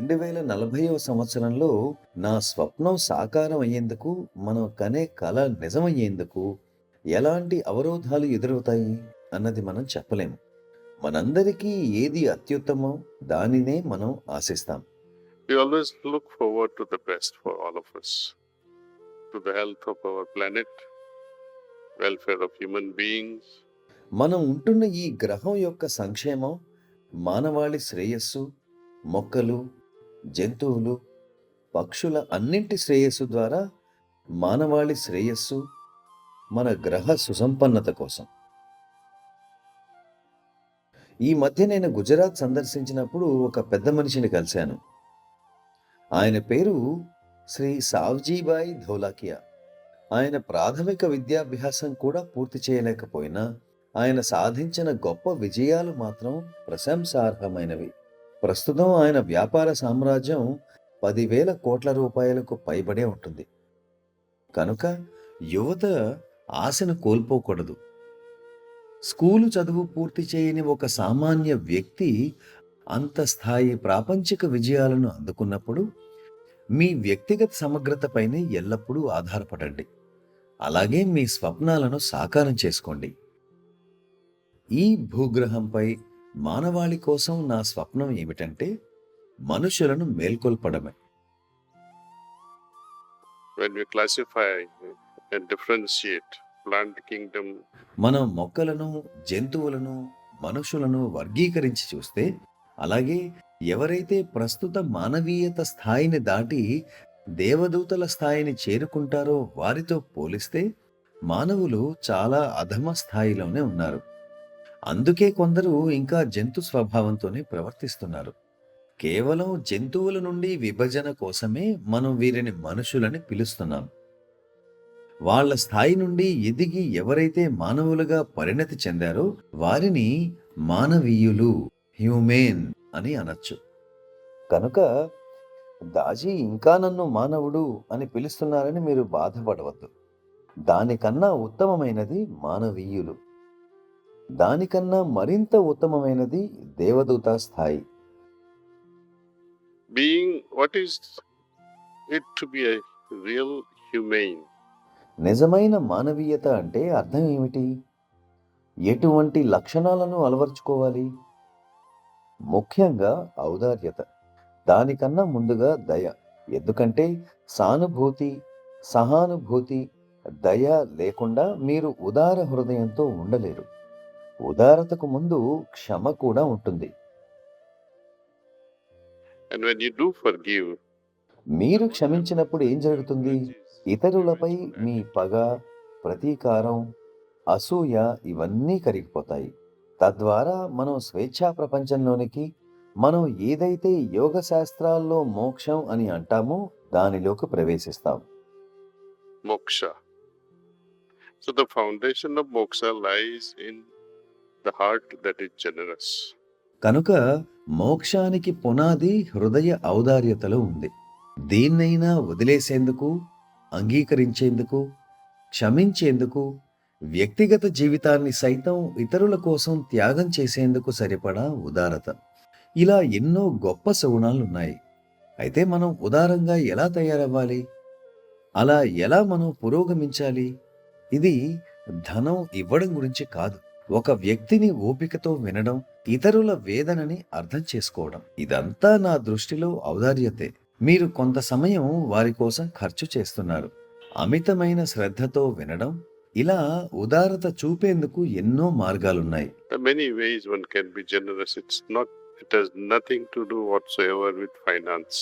2040వ సంవత్సరంలో నా స్వప్నం సాకారం అయ్యేందుకు, మనం కనే కల నిజమయ్యేందుకు ఎలాంటి అవరోధాలు ఎదురవుతాయి అన్నది మనం చెప్పలేము. మనందరికీ ఏది అత్యుత్తమో దానినే మనం ఆశిస్తాం. We always look forward to the best for all of us, to the health of our planet, welfare of human beings. మనం ఉంటున్న ఈ గ్రహం యొక్క సంక్షేమం, మానవాళి శ్రేయస్సు, మొక్కలు, జంతువులు, పక్షుల అన్నింటి శ్రేయస్సు ద్వారా మానవాళి శ్రేయస్సు, మన గ్రహ సుసంపన్నత కోసం. ఈ మధ్య నేను గుజరాత్ సందర్శించినప్పుడు ఒక పెద్ద మనిషిని కలిశాను. ఆయన పేరు శ్రీ సావ్జీబాయి ధౌలాకియా. ఆయన ప్రాథమిక విద్యాభ్యాసం కూడా పూర్తి చేయలేకపోయినా ఆయన సాధించిన గొప్ప విజయాలు మాత్రం ప్రశంసార్హమైనవి. ప్రస్తుతం ఆయన వ్యాపార సామ్రాజ్యం 10,000 కోట్ల రూపాయలకు పైబడే ఉంటుంది. కనుక యువత ఆశను కోల్పోకూడదు. స్కూలు చదువు పూర్తి చేయని ఒక సామాన్య వ్యక్తి అంత స్థాయి ప్రాపంచిక విజయాలను అందుకున్నప్పుడు మీ వ్యక్తిగత సమగ్రతపైనే ఎల్లప్పుడూ ఆధారపడండి. అలాగే మీ స్వప్నాలను సాకారం చేసుకోండి. ఈ భూగ్రహంపై మానవాళి కోసం నా స్వప్నం ఏమిటంటే మనుషులను మేల్కొల్పడమే. When we classify and differentiate plant kingdom, మనం మొక్కలను, జంతువులను, మనుషులను వర్గీకరించి చూస్తే, అలాగే ఎవరైతే ప్రస్తుత మానవీయత స్థాయిని దాటి దేవదూతల స్థాయిని చేరుకుంటారో వారితో పోలిస్తే మానవులు చాలా అధమ స్థాయిలోనే ఉన్నారు. అందుకే కొందరు ఇంకా జంతు స్వభావంతోనే ప్రవర్తిస్తున్నారు. కేవలం జంతువుల నుండి విభజన కోసమే మనం వీరిని మనుషులని పిలుస్తున్నాం. వాళ్ళ స్థాయి నుండి ఎదిగి ఎవరైతే మానవులుగా పరిణతి చెందారో వారిని మానవీయులు, హ్యూమేన్ అని అనొచ్చు. కనుక దాజీ ఇంకా నన్ను మానవుడు అని పిలుస్తున్నారని మీరు బాధపడవద్దు. దానికన్నా ఉత్తమమైనది మానవీయులు. దానికన్నా మరింత ఉత్తమమైనది దేవదూత స్థాయి. being what is it to be a real humane? నిజమైన మానవీయత అంటే అర్థం ఏమిటి? ఎటువంటి లక్షణాలను అలవర్చుకోవాలి? ముఖ్యంగా ఔదార్యత. దానికన్నా ముందుగా దయ. ఎందుకంటే సానుభూతి, సహానుభూతి, దయ లేకుండా మీరు ఉదార హృదయంతో ఉండలేరు. ఉదారతకు ముందు క్షమ కూడా ఉంటుంది. And when you do forgive, మీరు క్షమించినప్పుడు ఏం జరుగుతుంది? ఇతరులపై మీ పగ, ప్రతీకారం, అసూయ ఇవన్నీ కరిగిపోతాయి. తద్వారా మనం స్వేచ్ఛా ప్రపంచంలోనికి, మనం ఏదైతే యోగ శాస్త్రాల్లో మోక్షం అని అంటామో దానిలోకి ప్రవేశిస్తాం. moksha. So the foundation of moksha lies in the heart that is generous. కనుక మోక్షానికి పునాది హృదయ ఔదార్యతలో ఉంది. దేన్నైనా వదిలేసేందుకు, అంగీకరించేందుకు, క్షమించేందుకు, వ్యక్తిగత జీవితాన్ని సైతం ఇతరుల కోసం త్యాగం చేసేందుకు సరిపడా ఉదారత. ఇలా ఎన్నో గొప్ప సగుణాలున్నాయి. అయితే మనం ఉదారంగా ఎలా తయారవ్వాలి? అలా ఎలా మనం పురోగమించాలి? ఇది ధనం ఇవ్వడం గురించి కాదు. ఒక వ్యక్తిని ఓపికతో వినడం, ఇతరుల వేదనని అర్థం చేసుకోవడం, ఇదంతా నా దృష్టిలో ఔదార్యతే. మీరు కొంత సమయం వారి కోసం ఖర్చు చేస్తున్నారు. అమితమైన శ్రద్ధతో వినడం, ఇలా ఉదారత చూపేందుకు ఎన్నో మార్గాలున్నాయి. There are many ways one can be generous. It has nothing to do whatsoever with finance.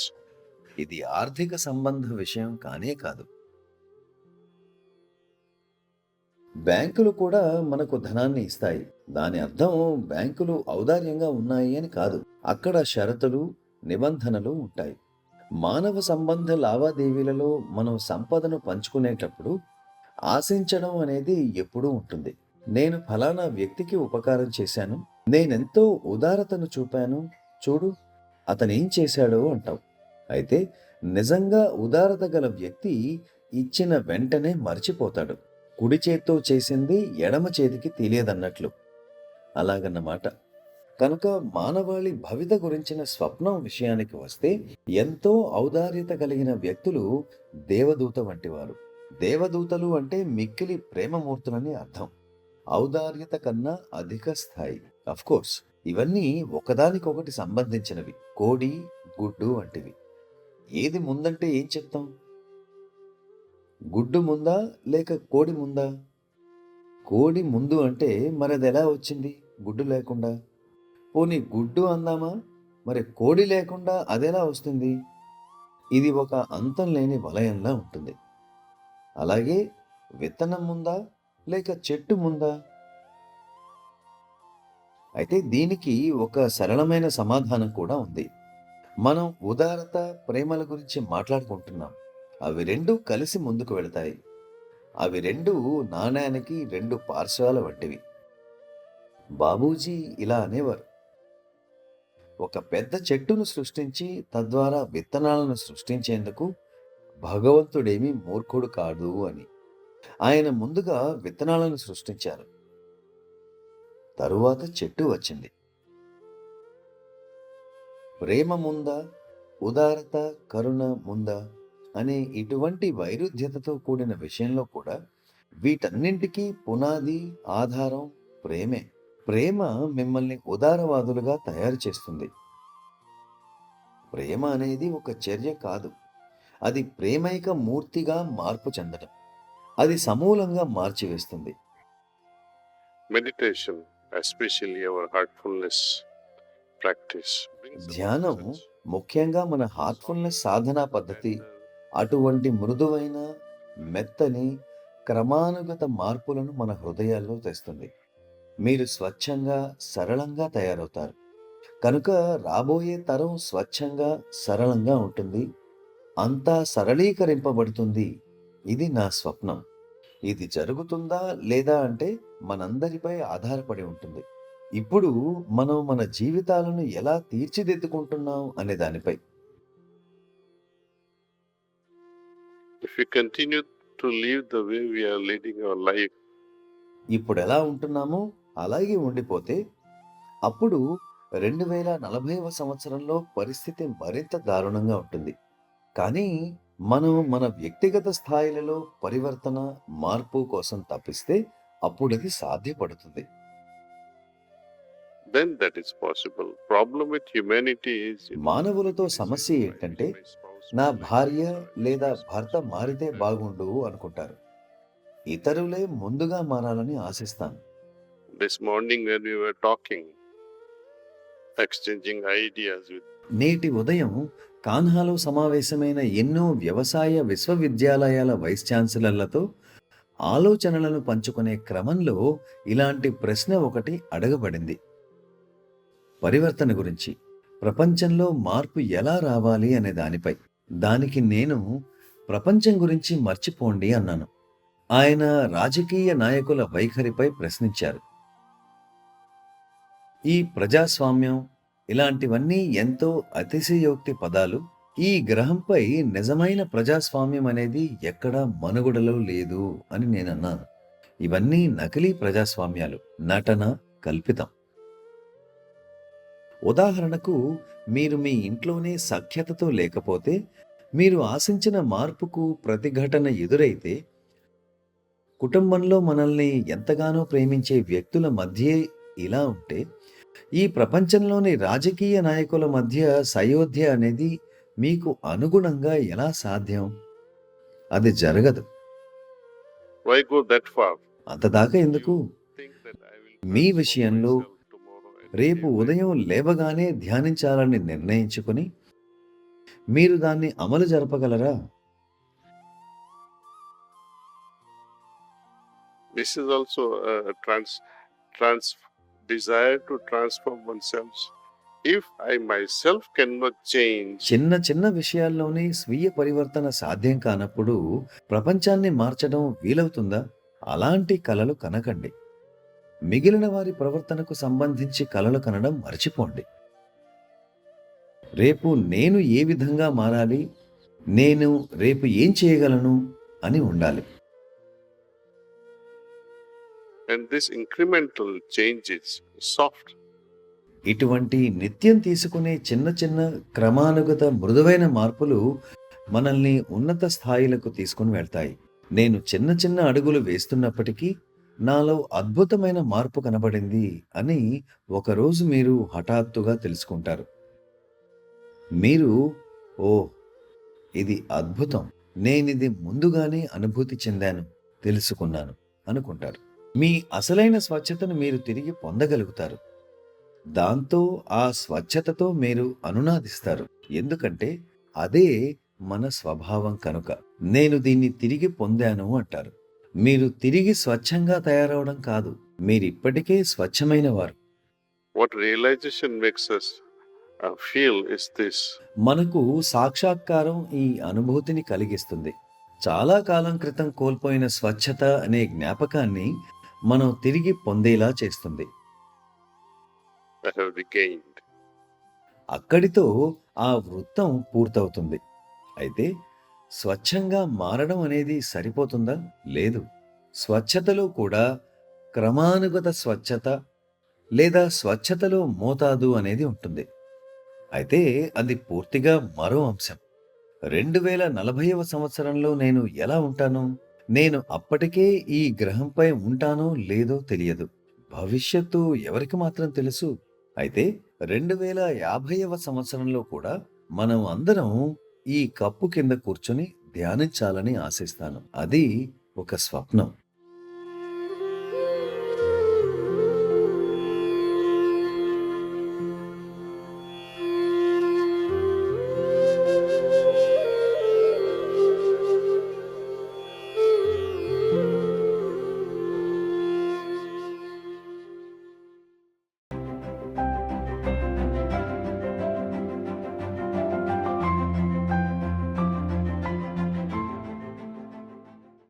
ఇది ఆర్థిక సంబంధ విషయం కానే కాదు. బ్యాంకులు కూడా మనకు ధనాన్ని ఇస్తాయి. దాని అర్థం బ్యాంకులు ఔదార్యంగా ఉన్నాయి అని కాదు. అక్కడ షరతులు, నిబంధనలు ఉంటాయి. మానవ సంబంధ లావాదేవీలలో మనం సంపదను పంచుకునేటప్పుడు ఆశించడం అనేది ఎప్పుడూ ఉంటుంది. నేను ఫలానా వ్యక్తికి ఉపకారం చేశాను, నేనెంతో ఉదారతను చూపాను, చూడు అతనేం చేశాడో అంటావు. అయితే నిజంగా ఉదారత గల వ్యక్తి ఇచ్చిన వెంటనే మర్చిపోతాడు. కుడి చేత్తో చేసింది ఎడమ చేతికి తెలియదన్నట్లు. అలాగన్నమాట. కనుక మానవాళి భవిత గురించిన స్వప్నం విషయానికి వస్తే ఎంతో ఔదార్యత కలిగిన వ్యక్తులు దేవదూత వంటివారు. దేవదూతలు అంటే మిక్కిలి ప్రేమమూర్తులని అర్థం. ఔదార్యత కన్నా అధిక స్థాయి. కోర్స్ ఇవన్నీ ఒకదానికొకటి సంబంధించినవి. కోడి, గుడ్డు వంటివి. ఏది ముందంటే ఏం చెప్తాం? గుడ్డు ముందా లేక కోడి ముందా? కోడి ముందు అంటే మరి అది ఎలా వచ్చింది గుడ్డు లేకుండా? పోనీ గుడ్డు అందామా? మరి కోడి లేకుండా అదెలా వస్తుంది? ఇది ఒక అంతం లేని వలయంలా ఉంటుంది. అలాగే విత్తనం ముందా లేక చెట్టు ముందా? అయితే దీనికి ఒక సరళమైన సమాధానం కూడా ఉంది. మనం ఉదారత, ప్రేమల గురించి మాట్లాడుకుంటున్నాం. అవి రెండూ కలిసి ముందుకు వెళతాయి. అవి రెండు నాణేనికి రెండు పార్శ్వాల వంటివి. బాబూజీ ఇలా అనేవారు, ఒక పెద్ద చెట్టును సృష్టించి తద్వారా విత్తనాలను సృష్టించేందుకు భగవంతుడేమీ మూర్ఖుడు కాదు అని. ఆయన ముందుగా విత్తనాలను సృష్టించారు, తరువాత చెట్టు వచ్చింది. ప్రేమ ముందా, ఉదారత, కరుణ ముందా అనే ఇటువంటి వైరుధ్యతతో కూడిన విషయంలో కూడా వీటన్నింటికీ పునాది, ఆధారం ప్రేమే. ప్రేమ మిమ్మల్ని ఉదారవాదులుగా తయారు చేస్తుంది. ప్రేమ అనేది ఒక చర్య కాదు, అది ప్రేమైక మూర్తిగా మార్పు చెందడం. అది సమూలంగా మార్చివేస్తుంది. Meditation, especially our heartfulness practice, brings about ధ్యానం, such ముఖ్యంగా మన హార్ట్ఫుల్నెస్ సాధనా పద్ధతి, అటువంటి మృదువైన, మెత్తని, క్రమానుగత మార్పులను మన హృదయాల్లో తెస్తుంది. మీరు స్వచ్ఛంగా, సరళంగా తయారవుతారు. కనుక రాబోయే తరం స్వచ్ఛంగా, సరళంగా ఉంటుంది. అంతా సరళీకరింపబడుతుంది. ఇది నా స్వప్నం. ఇది జరుగుతుందా లేదా అంటే మనందరిపై ఆధారపడి ఉంటుంది. ఇప్పుడు మనం మన జీవితాలను ఎలా తీర్చిదిద్దుకుంటున్నాం అనే దానిపై. if we continue to live the way we are leading our life, ఇప్పుడు ఎలా ఉంటున్నామో అలాగే ఉండిపోతే అప్పుడు 2040వ సంవత్సరంలో పరిస్థితి మరింత దారుణంగా ఉంటుంది. కానీ మనం మన వ్యక్తిగత స్థాయిలలో పరివర్తన, మార్పు కోసం తప్పిస్తే అప్పుడు అది సాధ్యపడుతుంది. then that is possible. Problem with humanity is, మానవులతో సమస్య ఏంటంటే, నా భార్య లేదా భర్త మారితే బాగుండు అనుకుంటారు. ఇతరులే ముందుగా మారాలని ఆశిస్తాను. this morning when we were talking, exchanging ideas with నేటి ఉదయం కాన్హాలో సమావేశమైన ఎన్నో వ్యవసాయ విశ్వవిద్యాలయాల వైస్ ఛాన్సలర్లతో ఆలోచనలను పంచుకునే క్రమంలో ఇలాంటి ప్రశ్న ఒకటి అడగబడింది. పరివర్తన గురించి, ప్రపంచంలో మార్పు ఎలా రావాలి అనే దానిపై. దానికి నేను ప్రపంచం గురించి మర్చిపోండి అన్నాను. ఆయన రాజకీయ నాయకుల వైఖరిపై ప్రశ్నించారు. ఈ ప్రజాస్వామ్యం ఇలాంటివన్నీ ఎంతో అతిశయోక్తి పదాలు. ఈ గ్రహంపై నిజమైన ప్రజాస్వామ్యం అనేది ఎక్కడా మనుగడలో లేదు అని నేనన్నాను. ఇవన్నీ నకిలీ ప్రజాస్వామ్యాలు, నటన, కల్పితం. ఉదాహరణకు, మీరు మీ ఇంట్లోనే సఖ్యతతో లేకపోతే, మీరు ఆశించిన మార్పుకు ప్రతిఘటన ఎదురైతే, కుటుంబంలో మనల్ని ఎంతగానో ప్రేమించే వ్యక్తుల మధ్యే ఇలా ఉంటే, ఈ ప్రపంచంలోని రాజకీయ నాయకుల మధ్య సయోధ్య అనేది మీకు అనుగుణంగా ఎలా సాధ్యం? అది జరగదు. why go that far? అంతదాకా ఎందుకు? Think that I will me transform విషయంలో myself tomorrow and రేపు day by ఉదయం లేవగానే ధ్యానించాలని నిర్ణయించుకుని మీరు దాన్ని అమలు జరపగలరా? This is also a desire to transform oneself. If I myself cannot change, చిన్న చిన్న విషయాల్లోనే స్వీయ పరివర్తన సాధ్యం కానప్పుడు ప్రపంచాన్ని మార్చడం వీలవుతుందా? అలాంటి కలలు కనకండి. మిగిలిన వారి ప్రవర్తనకు సంబంధించి కలలు కనడం మర్చిపోండి. రేపు నేను ఏ విధంగా మారాలి, నేను రేపు ఏం చేయగలను అని ఉండాలి. and this incremental change is soft. ఇటువంటి నిత్యం తీసుకునే చిన్న చిన్న క్రమానుగత మృదువైన మార్పులు మనల్ని ఉన్నత స్థాయిలకు తీసుకుని వెళ్తాయి. నేను చిన్న చిన్న అడుగులు వేస్తున్నప్పటికీ నాలో అద్భుతమైన మార్పు కనబడింది అని ఒకరోజు మీరు హఠాత్తుగా తెలుసుకుంటారు. మీరు ఓహ్, ఇది అద్భుతం, నేనిది ముందుగానే అనుభూతి చెందాను, తెలుసుకున్నాను అనుకుంటారు. మీ అసలైన స్వచ్ఛతను మీరు తిరిగి పొందగలుగుతారు. దాంతో ఆ స్వచ్ఛతతో మీరు అనునాదిస్తారు. ఎందుకంటే అదే మన స్వభావం కనుక. నేను దీన్ని తిరిగి పొందాను అంటారు. మీరు తిరిగి స్వచ్ఛంగా తయారవడం కాదు, మీరిప్పటికే స్వచ్ఛమైన వారు. What realization makes us feel is this: మనకు సాక్షాత్కారం ఈ అనుభూతిని కలిగిస్తుంది. చాలా కాలం క్రితం కోల్పోయిన స్వచ్ఛత అనే జ్ఞాపకాన్ని మనం తిరిగి పొందేలా చేస్తుంది. I have regained. అక్కడితో ఆ వృత్తం పూర్తవుతుంది. అయితే స్వచ్ఛంగా మారడం అనేది సరిపోతుందా? లేదు. స్వచ్ఛతలో కూడా క్రమానుగత స్వచ్ఛత లేదా స్వచ్ఛతలో మోతాదు అనేది ఉంటుంది. అయితే అది పూర్తిగా మరో అంశం. 2040వ సంవత్సరంలో నేను ఎలా ఉంటాను? నేను అప్పటికే ఈ గ్రహంపై ఉంటానో లేదో తెలియదు. భవిష్యత్తు ఎవరికి మాత్రం తెలుసు? అయితే 2050వ సంవత్సరంలో కూడా మనం అందరం ఈ కప్పు కింద కూర్చొని ధ్యానించాలని ఆశిస్తాను. అది ఒక స్వప్నం.